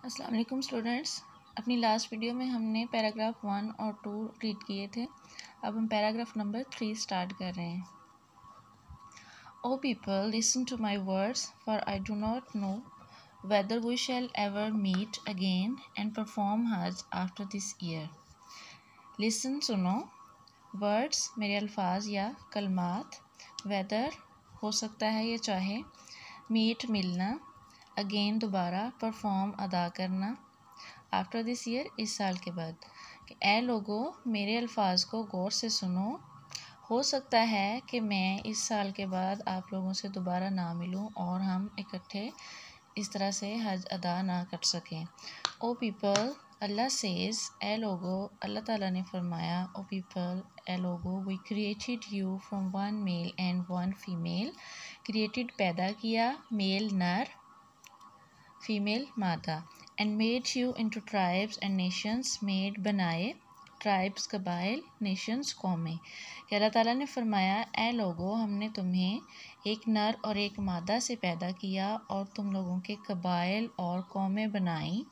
अस्सलाम वालेकुम स्टूडेंट्स। अपनी लास्ट वीडियो में हमने पैराग्राफ 1 और 2 रीड किए थे। अब हम पैराग्राफ नंबर 3 स्टार्ट कर रहे हैं। O people listen to my words for I do not know whether we shall ever meet again and perform Hajj after this year. Listen सुनो, वर्ड्स मेरे अल्फाज या कलमात, वेदर हो सकता है या चाहे, मीट मिलना, अगेन दोबारा, परफॉर्म अदा करना, आफ्टर दिस ईयर इस साल के बाद। कि ए लोगो मेरे अल्फाज को गौर से सुनो, हो सकता है कि मैं इस साल के बाद आप लोगों से दोबारा ना मिलूं और हम इकट्ठे इस तरह से हज अदा ना कर सकें। ओ पीपल अल्लाह सेज़, ए लोगो अल्लाह ताला ने फरमाया, ओ पीपल ए लोगो we created you from one male and one female. Created पैदा किया, मेल नर, फीमेल मादा, and made you into tribes and nations, made बनाए, ट्राइब्स कबाइल, नेशंस कौमें। कि अल्लाह ताला ने फरमाया, ए लोगो हमने तुम्हें एक नर और एक मादा से पैदा किया और तुम लोगों के कबाइल और कौमें बनाई।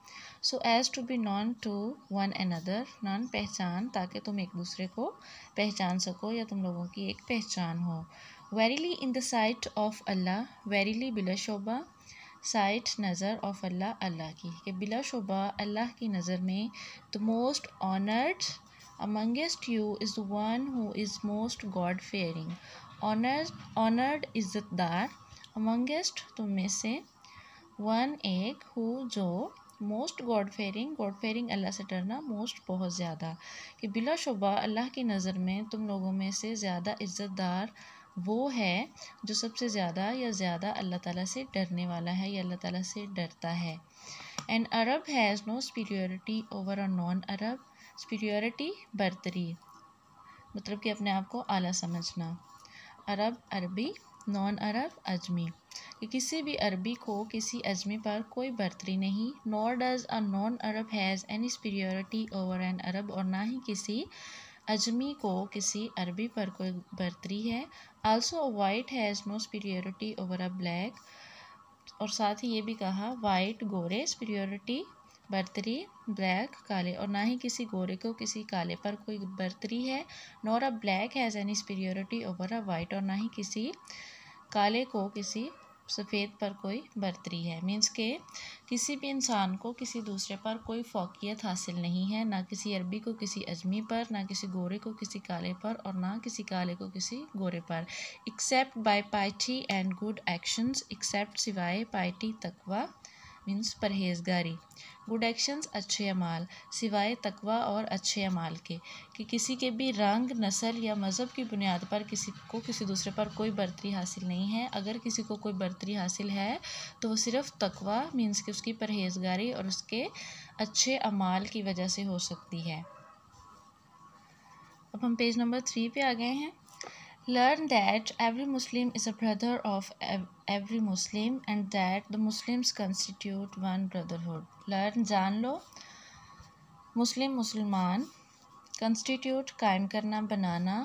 So as to be known to one another, known पहचान, ताकि तुम एक दूसरे को पहचान सको या तुम लोगों की एक पहचान हो। Verily in the sight of Allah, verily बिलाशुबा, साइट नज़र ऑफ अल्लाह, अल्लाह की, कि बिलाशुबा अल्लाह की नज़र में, the most honoured amongst you is the one who is most God fearing. Honoured इज़्ज़तदार, अमंगेस्ट तुम में से, वन एक, हु जो, मोस्ट गॉड फेयरिंग अल्लाह से डरना, मोस्ट बहुत ज़्यादा। कि बिलाशुबा अल्लाह की नज़र में तुम लोगों में से ज़्यादा इज़्ज़तदार वो है जो सबसे ज़्यादा या ज़्यादा अल्लाह ताला से डरने वाला है या अल्लाह ताला से डरता है। An Arab has no superiority over a non Arab, superiority बर्तरी, मतलब कि अपने आप को आला समझना। अरब अरबी, नॉन अरब अजमी, कि किसी भी अरबी को किसी अजमी पर कोई बर्तरी नहीं। Nor does a non Arab has any superiority over an Arab, और ना ही किसी अजमी को किसी अरबी पर कोई बर्तरी है। Also a white has no superiority over a black, और साथ ही ये भी कहा वाइट गोरे, सुपीरियरिटी बर्तरी, ब्लैक काले, और ना ही किसी गोरे को किसी काले पर कोई बर्तरी है। Nor a black has any superiority over a white, और ना ही किसी काले को किसी सफ़ेद पर कोई बर्तरी है। मीन्स के किसी भी इंसान को किसी दूसरे पर कोई फ़ौक़ियत हासिल नहीं है, ना किसी अरबी को किसी अजमी पर, ना किसी गोरे को किसी काले पर, और ना किसी काले को किसी गोरे पर। Except by piety and good actions, except सिवाय, पाइटी तकवा मीन्स परहेजगारी, गुड एक्शंस अच्छे अमाल, सिवाय तकवा और अच्छे अमाल के। कि किसी के भी रंग, नस्ल या मज़हब की बुनियाद पर किसी को किसी दूसरे पर कोई बर्तरी हासिल नहीं है। अगर किसी को कोई बर्तरी हासिल है तो वो सिर्फ़ तकवा मीन्स कि उसकी परहेजगारी और उसके अच्छे अमाल की वजह से हो सकती है। अब हम पेज नंबर 3 पे आ गए हैं। Learn that every Muslim is a brother of every Muslim and that the Muslims constitute one brotherhood. Learn जान लो, मुस्लिम मुसलमान, constitute कायम करना बनाना,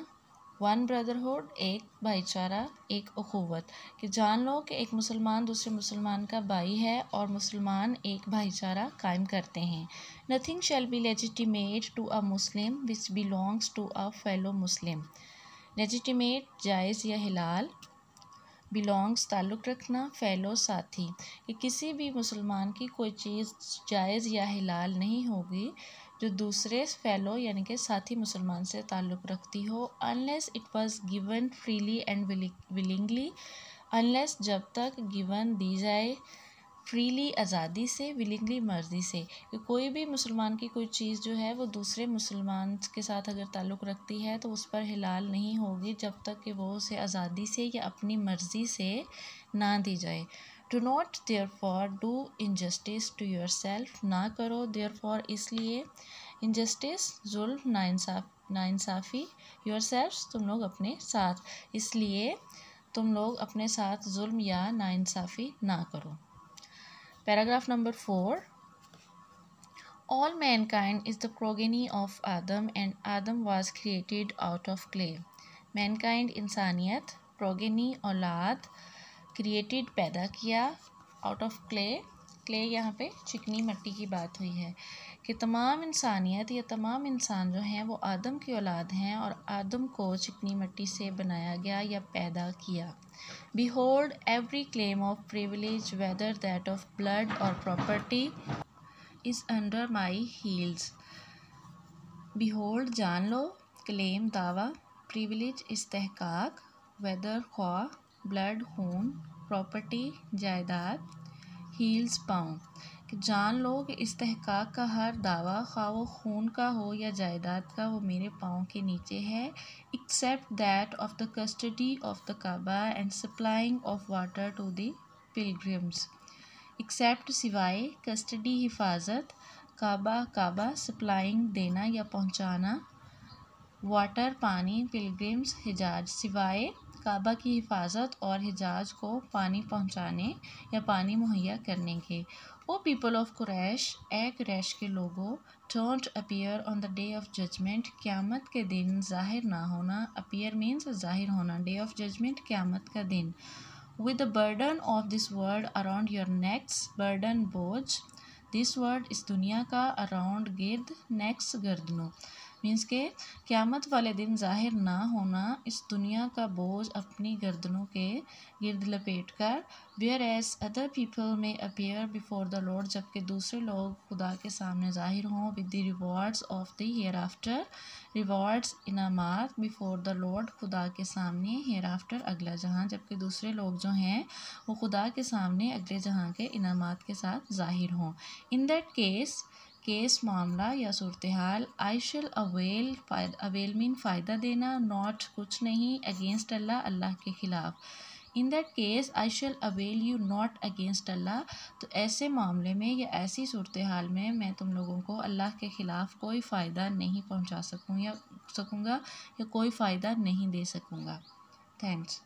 वन ब्रदरहुड एक भाईचारा, एक अखुवत। कि जान लो कि एक मुसलमान दूसरे मुसलमान का भाई है और मुसलमान एक भाईचारा कायम करते हैं। Nothing shall be legitimate to a Muslim which belongs to a fellow Muslim. Legitimate जायज़ या हिलाल, बिलोंग्स ताल्लुक़ रखना, फ़ेलो साथी। कि किसी भी मुसलमान की कोई चीज़ जायज़ या हिलाल नहीं होगी जो दूसरे फ़ेलो यानी कि साथी मुसलमान से ताल्लुक़ रखती हो, unless it was given freely and willingly, unless जब तक गिवन दी जाए फ्रीली आज़ादी से, विलिंगली मर्ज़ी से। कि कोई भी मुसलमान की कोई चीज़ जो है वो दूसरे मुसलमान के साथ अगर ताल्लुक़ रखती है तो उस पर हिलाल नहीं होगी जब तक कि वो उसे आज़ादी से या अपनी मर्ज़ी से ना दी जाए। Do not therefore do injustice to yourself, ना करो देयरफॉर इसलिए, इनजस्टिस जुल्म नाइंसाफ़ी, योरसेल्फ तुम लोग अपने साथ, इसलिए तुम लोग अपने साथ जुल्म या नाइंसाफ़ी ना करो। Paragraph number 4. All mankind is the progeny of Adam and Adam was created out of clay. Mankind इंसानियत, progeny औलाद, created पैदा किया, out of clay क्ले यहाँ पे चिकनी मिट्टी की बात हुई है कि तमाम इंसानियत या तमाम इंसान जो हैं वो आदम की औलाद हैं और आदम को चिकनी मिट्टी से बनाया गया या पैदा किया। Behold, every claim of privilege, whether that of blood or property, is under my heels. Behold, जान लो, claim दावा, privilege इस्तेहकाक, whether ख्वा blood खून, property जायदाद, heels पाँव। कि जान लो कि इस्तेहकाक का हर दावा ख्वा वो खून का हो या जायदाद का वो मेरे पाँव के नीचे है, except that of the custody of the Kaaba and supplying of water to the pilgrims. Except सिवाय, custody हिफाजत, काबा सप्लाइंग देना या पहुंचाना, वाटर पानी, पिलग्रिम्स हिजाज सिवाय काबा की हिफाजत और हिजाज को पानी पहुंचाने या पानी मुहैया करने के। ओ पीपल ऑफ कुरैश, ए कुरैश के लोगों, don't appear on the day of judgment, क़यामत के दिन ज़ाहिर ना होना, अपीयर मीन्स ज़ाहिर होना, डे ऑफ जजमेंट क़यामत का दिन, with the burden of this world around your necks, burden बोझ, दिस वर्ड इस दुनिया का, अराउंड गिर्द, नेक्स्ट गर्दनों, मीन्स के क़यामत वाले दिन ज़ाहिर ना होना इस दुनिया का बोझ अपनी गर्दनों के गिर्द लपेट कर, whereas other people may appear before the Lord, जबकि दूसरे लोग खुदा के सामने ज़ाहिर हों, with the rewards of the hereafter, rewards इनामात, बिफोर द लॉर्ड खुदा के सामने, हियर आफ्टर अगला जहाँ, जबकि दूसरे लोग जो हैं वो खुदा के सामने अगले जहाँ के इनामात के साथ ज़ाहिर हों। इन दैट केस मामला या सूरत हाल, आई शिल अवेल मीन फ़ायदा देना, नॉट कुछ नहीं, अगेंस्ट अल्लाह अल्लाह के ख़िलाफ़। इन दैट केस आई शिल अवेल यू नॉट अगेंस्ट अल्लाह, तो ऐसे मामले में या ऐसी सूरत हाल में मैं तुम लोगों को अल्लाह के ख़िलाफ़ कोई फ़ायदा नहीं पहुंचा सकूँगा या कोई फ़ायदा नहीं दे सकूँगा। थैंक्स।